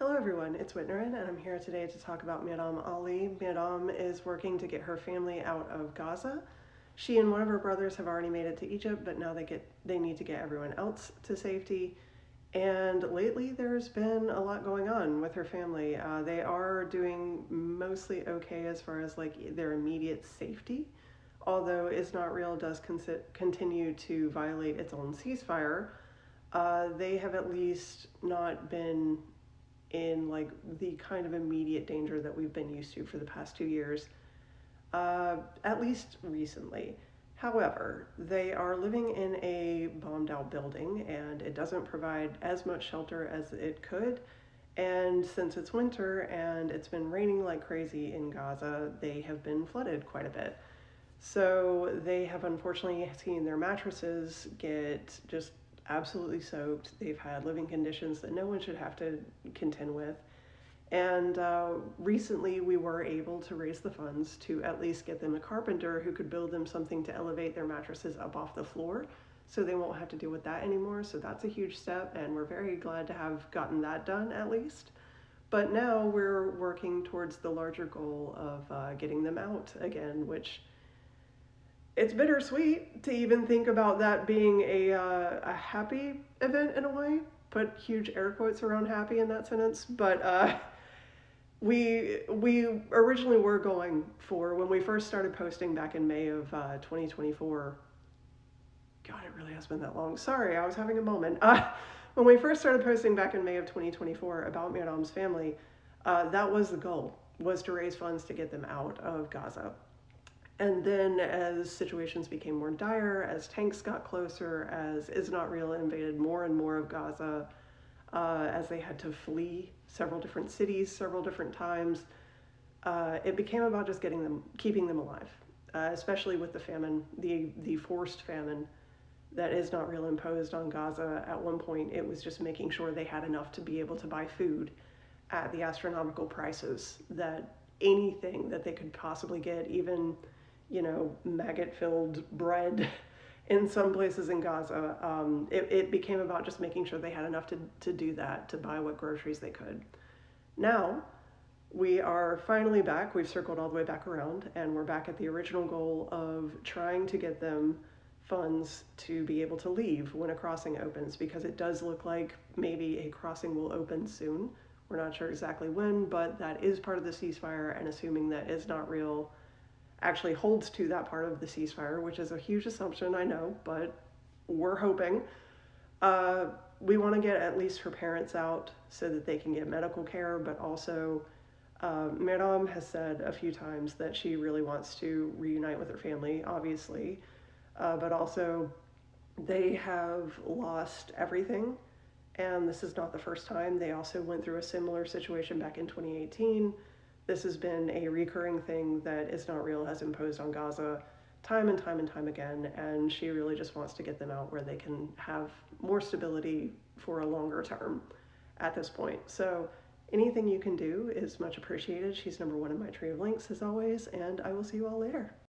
Hello everyone, it's Whitnerin, and I'm here today to talk about Miram Ali. Miram is working to get her family out of Gaza. She and one of her brothers have already made it to Egypt, but now they need to get everyone else to safety. And lately there's been a lot going on with her family. They are doing mostly okay as far as like their immediate safety, although Israel does continue to violate its own ceasefire. They have at least not been in like the kind of immediate danger that we've been used to for the past 2 years, at least recently. However, they are living in a bombed out building and it doesn't provide as much shelter as it could. And since it's winter and it's been raining like crazy in Gaza, they have been flooded quite a bit. So they have unfortunately seen their mattresses get just absolutely soaked. They've had living conditions that no one should have to contend with. And recently we were able to raise the funds to at least get them a carpenter who could build them something to elevate their mattresses up off the floor so they won't have to deal with that anymore. So that's a huge step, and we're very glad to have gotten that done at least. But now we're working towards the larger goal of getting them out again, which it's bittersweet to even think about that being a happy event in a way. Put huge air quotes around happy in that sentence, but we originally were going for, when we first started posting back in May of 2024. God, it really has been that long. Sorry, I was having a moment. When we first started posting back in May of 2024 about Miram's family, that was the goal, was to raise funds to get them out of Gaza. And then as situations became more dire, as tanks got closer, as Israel invaded more and more of Gaza, as they had to flee several different cities several different times, it became about just keeping them alive, especially with the famine, the forced famine that Israel imposed on Gaza. At one point, it was just making sure they had enough to be able to buy food at the astronomical prices that anything that they could possibly get, even maggot-filled bread in some places in Gaza. It became about just making sure they had enough to do that, to buy what groceries they could. Now, we are finally back. We've circled all the way back around, and we're back at the original goal of trying to get them funds to be able to leave when a crossing opens, because it does look like maybe a crossing will open soon. We're not sure exactly when, but that is part of the ceasefire, and assuming that Israel actually holds to that part of the ceasefire, which is a huge assumption, I know, but we're hoping. We want to get at least her parents out so that they can get medical care, but also Miram has said a few times that she really wants to reunite with her family, obviously, but also they have lost everything, and this is not the first time. They also went through a similar situation back in 2018. This has been a recurring thing that Israel has imposed on Gaza time and time and time again, and she really just wants to get them out where they can have more stability for a longer term at this point. So anything you can do is much appreciated. She's number one in my tree of links as always, and I will see you all later.